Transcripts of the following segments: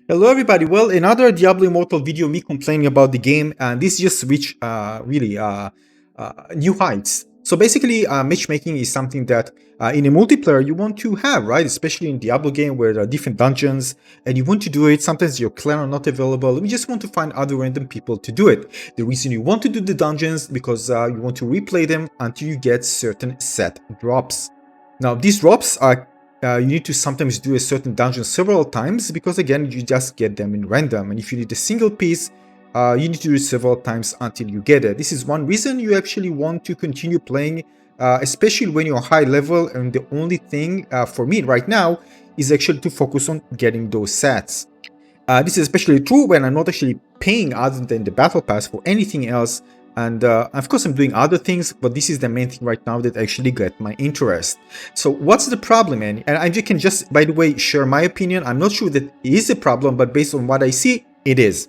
Hello everybody, well another Diablo Immortal video me complaining about the game, and this just reached really new heights. So basically matchmaking is something that in a multiplayer you want to have, right? Especially in Diablo game where there are different dungeons and you want to do it. Sometimes your clan are not available, you just want to find other random people to do it. The reason you want to do the dungeons because you want to replay them until you get certain set drops. Now these drops are you need to sometimes do a certain dungeon several times because again you just get them in random, and if you need a single piece you need to do it several times until you get it. This is one reason you actually want to continue playing, especially when you're high level, and the only thing for me right now is actually to focus on getting those sets. This is especially true when I'm not actually paying other than the battle pass for anything else. And of course I'm doing other things, but this is the main thing right now that actually got my interest. So what's the problem, man? And I can just, by the way, share my opinion. I'm not sure that it is a problem, but based on what I see, it is.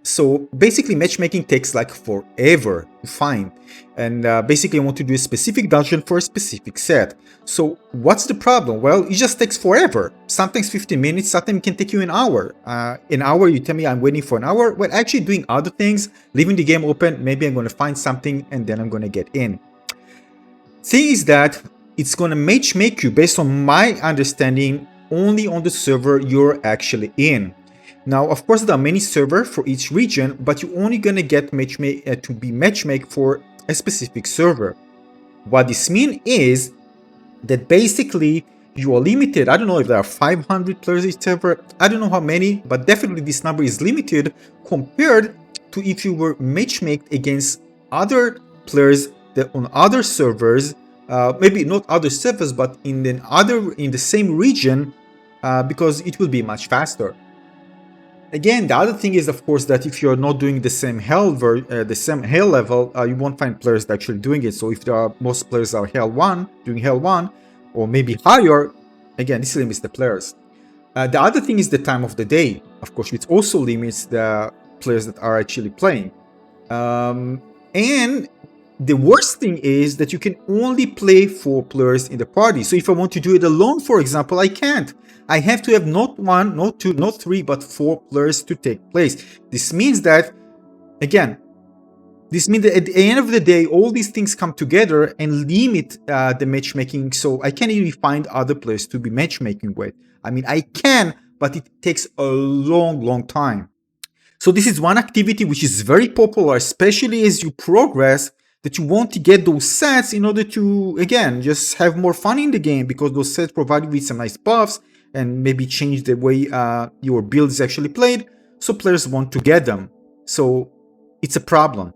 So basically matchmaking takes like forever to find, and basically I want to do a specific dungeon for a specific set. So what's the problem? Well, it just takes forever. Sometimes 15 minutes, sometimes it can take you an hour. An hour, you tell me I'm waiting for an hour? Well, actually doing other things, leaving the game open, maybe I'm going to find something and then I'm going to get in. Thing is that it's going to matchmake you, based on my understanding, only on the server you're actually in. Now, of course, there are many servers for each region, but you're only going to get to be matchmake for a specific server. What this means is that basically you are limited. I don't know if there are 500 players each server. I don't know how many, but definitely this number is limited compared to if you were matchmaked against other players that on other servers, maybe not other servers, but in the same region, because it will be much faster. Again, the other thing is, of course, that if you're not doing the same hell level, you won't find players actually doing it. So if there are most players are hell 1, doing hell 1, or maybe higher, again, this limits the players. The other thing is the time of the day, of course, which also limits the players that are actually playing. And the worst thing is that you can only play 4 players in the party. So if I want to do it alone, for example, I can't. I have to have not 1, not 2, not 3, but 4 players to take place. This means that, again, at the end of the day, all these things come together and limit the matchmaking. So I can't even find other players to be matchmaking with. I mean, I can, but it takes a long time. So this is one activity which is very popular, especially as you progress, that you want to get those sets in order to, again, just have more fun in the game, because those sets provide you with some nice buffs and maybe change the way your build is actually played, so players want to get them. So it's a problem.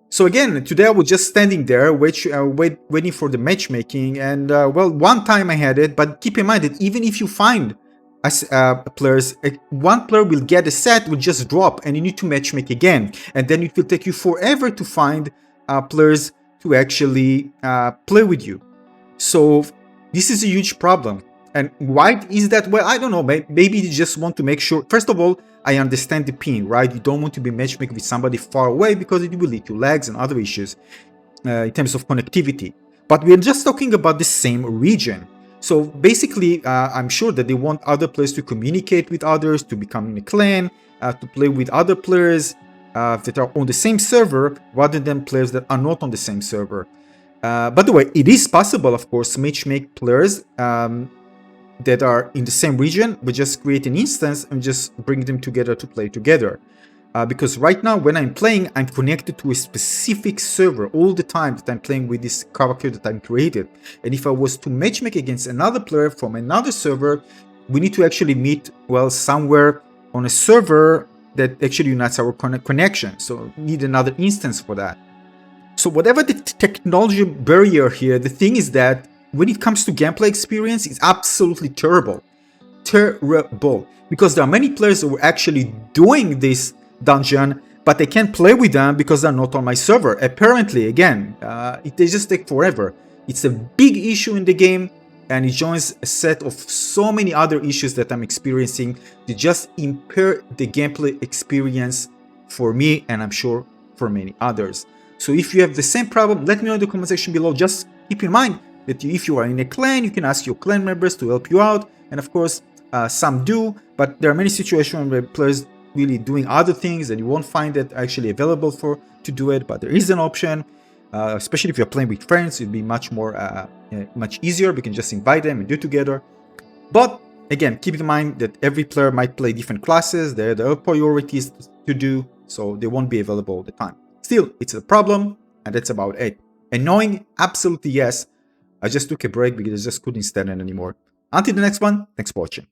So again, today I was just standing there waiting for the matchmaking, and well, one time I had it, but keep in mind that even if you find players, one player will get a set, will just drop, and you need to matchmake again, and then it will take you forever to find players to actually play with you. So this is a huge problem. And why is that? Well, I don't know. Maybe you just want to make sure. First of all, I understand the ping, right? You don't want to be matchmaking with somebody far away because it will lead to lags and other issues in terms of connectivity. But we're just talking about the same region. So basically, I'm sure that they want other players to communicate with others, to become in a clan, to play with other players that are on the same server, rather than players that are not on the same server. By the way, it is possible, of course, to matchmake players that are in the same region, but just create an instance and just bring them together to play together. Because right now, when I'm playing, I'm connected to a specific server all the time that I'm playing with this character that I'm created. And if I was to matchmake against another player from another server, we need to actually meet, well, somewhere on a server that actually unites our connection. So we need another instance for that. So whatever the technology barrier here, the thing is that when it comes to gameplay experience, it's absolutely terrible. Because there are many players who are actually doing this dungeon, but they can't play with them because they're not on my server. Apparently, again, they just take forever. It's a big issue in the game, and it joins a set of so many other issues that I'm experiencing to just impair the gameplay experience for me, and I'm sure for many others. So if you have the same problem, let me know in the comment section below. Just keep in mind that if you are in a clan, you can ask your clan members to help you out. And of course, some do, but there are many situations where players really doing other things and you won't find it actually available to do it, but there is an option. Especially if you're playing with friends, it'd be much easier. We can just invite them and do together. But again, keep in mind that every player might play different classes. There are priorities to do, so they won't be available all the time. Still, it's a problem, and that's about it. And knowing absolutely yes, I just took a break because I just couldn't stand it anymore. Until the next one, thanks for watching.